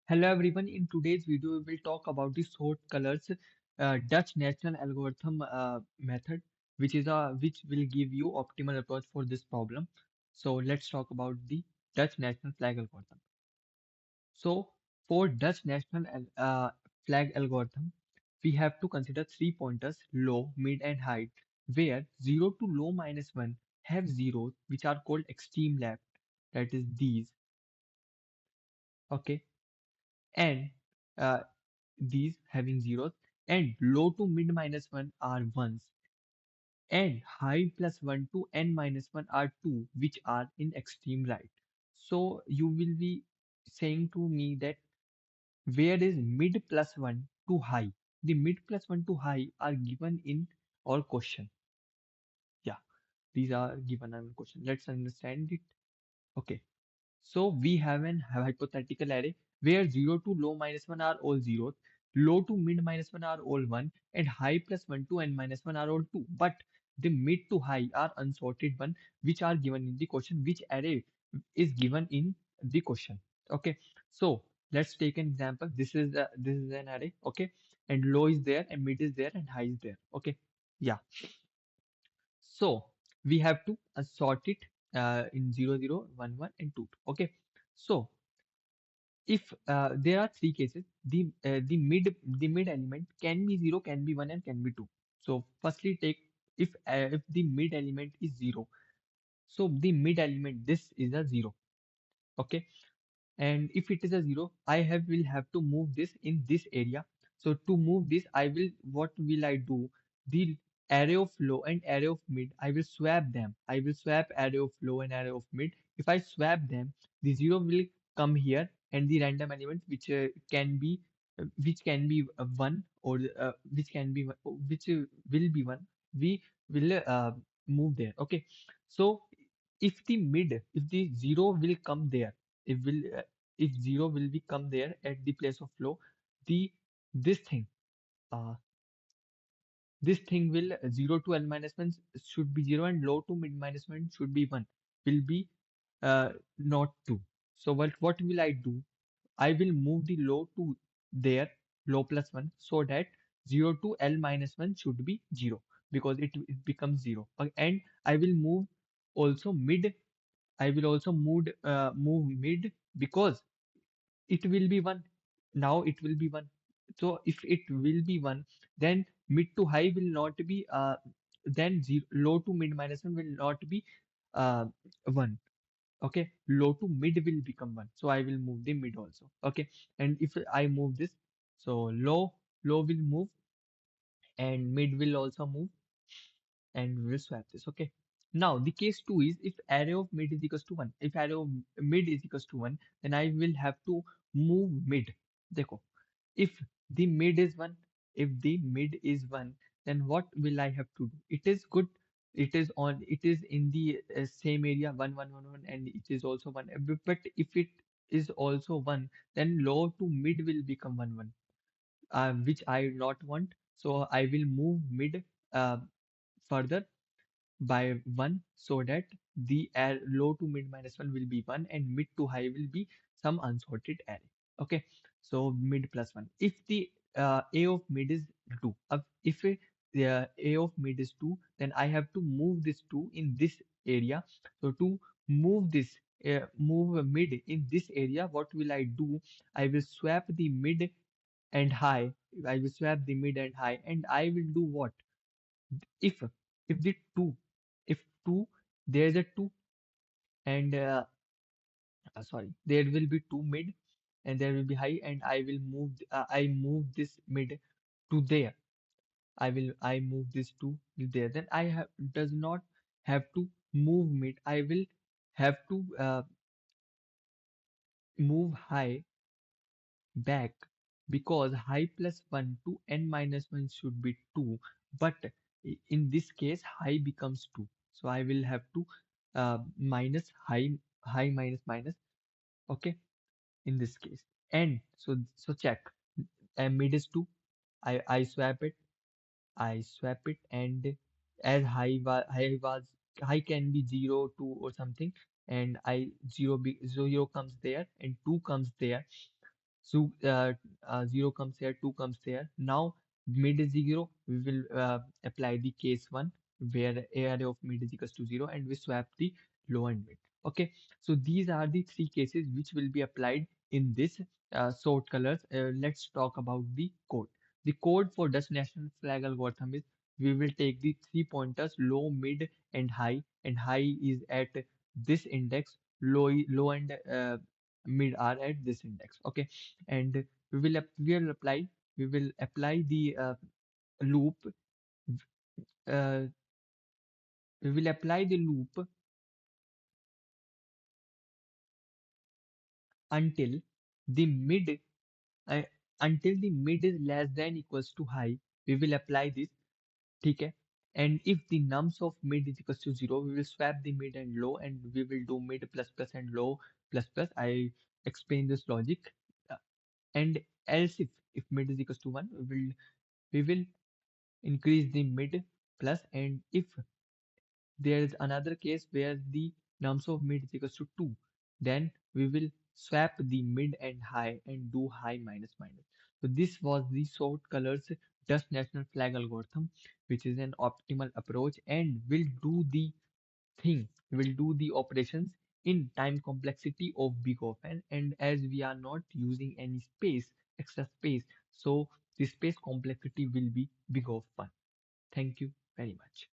Hello everyone. In today's video, we will talk about the sort colors Dutch national algorithm method, which will give you optimal approach for this problem. So let's talk about the Dutch national flag algorithm. So for Dutch national flag algorithm, we have to consider three pointers: low, mid, and high, where 0 to low minus 1 have zeros, which are called extreme left. That is these. Okay, and uh, these having zeros, and low to mid minus 1 are ones, and high plus 1 to n minus 1 are 2, which are in extreme right. So you will be saying to me that where is mid plus 1 to high? The mid plus 1 to high are given in our question. Yeah, these are given in question. Let's understand it. Okay. So we have an hypothetical array where 0 to low minus 1 are all zeros, low to mid minus 1 are all 1, and high plus 1 to n minus 1 are all 2. But the mid to high are unsorted one, which are given in the question. Which array is given in the question? Okay. So let's take an example. This is an array. Okay. And low is there, and mid is there, and high is there. Okay. Yeah. So we have to sort it in 0, 0, 1, 1, and 2. Okay. So if there are three cases, the mid element can be 0, can be 1, and can be 2. So firstly, take if the mid element is 0, so the mid element this is a 0. Okay, and if it is a 0, will have to move this in this area. So to move this, what will I do? The array of low and array of mid, I will swap them. I will swap array of low and array of mid. If I swap them, the 0 will come here, and the random element which can be 1, or which can be which will be 1, we will move there. Okay, so if the 0 will come there, if will if 0 will be come there at the place of low, the this thing uh this thing will 0 to n minus 1 should be 0, and low to mid minus 1 should be 1, will be not 2. So what will I do? I will move the low to there, low plus 1, so that 0 to L minus 1 should be 0, because it becomes 0. And I will move also mid. I will also move mid, because it will be 1. Now it will be 1. So if it will be 1, then mid to high will not be then zero, low to mid minus 1 will not be 1. Okay, low to mid will become 1. So I will move the mid also. Okay, and if I move this, so low will move, and mid will also move, and we will swap this. Okay. Now the case two is if array of mid is equals to 1. If array of mid is equals to 1, then I will have to move mid. Dekho. If the mid is 1, if the mid is 1, then what will I have to do? It is good. It is in the same area, 1, 1, 1, 1, and it is also 1. But if it is also 1, then low to mid will become 1, 1, which I not want. So I will move mid uh, further by 1, so that the low to mid minus 1 will be 1, and mid to high will be some unsorted array. Okay, so mid plus 1. If the a of mid is 2, if the a of mid is 2, then I have to move this 2 in this area. So to move mid in this area, what will I do? I will swap the mid and high. I will swap the mid and high, and I will do what? If if the 2 if 2 there's a 2, and sorry, there will be 2 mid, and there will be high, and I move this mid to there. I move this to there, then I have does not have to move mid. I will have to move high back, because high plus 1 to n minus 1 should be 2, but in this case high becomes 2. So I will have to minus high minus minus. Okay, in this case. And so check, and mid is 2. I swap it. And as high can be 0, 2, or something, and 0 comes there, and 2 comes there. So 0 comes here, 2 comes there. Now mid is 0. We will apply the case 1 where array of mid is equals to 0 and we swap the low and mid. Okay. So these are the three cases which will be applied in this sort colors. Let's talk about the code. The code for Dutch national flag algorithm is we will take the three pointers low, mid, and high is at this index, low and mid are at this index. Okay, and we will apply the loop. Uh, we will apply the loop until the mid uh, until the mid is less than equals to high. We will apply this. ठीक है, and if the nums of mid is equals to 0, we will swap the mid and low and we will do mid plus plus and low plus plus. I explain this logic. Uh, and else if mid is equals to 1, we will increase the mid plus, and if there is another case where the nums of mid is equals to 2, then we will swap the mid and high and do high minus minus. So this was the sort colors Dutch national flag algorithm, which is an optimal approach and will do the thing, will do the operations in time complexity of big of n. And as we are not using any space, extra space, so the space complexity will be big of 1. Thank you very much.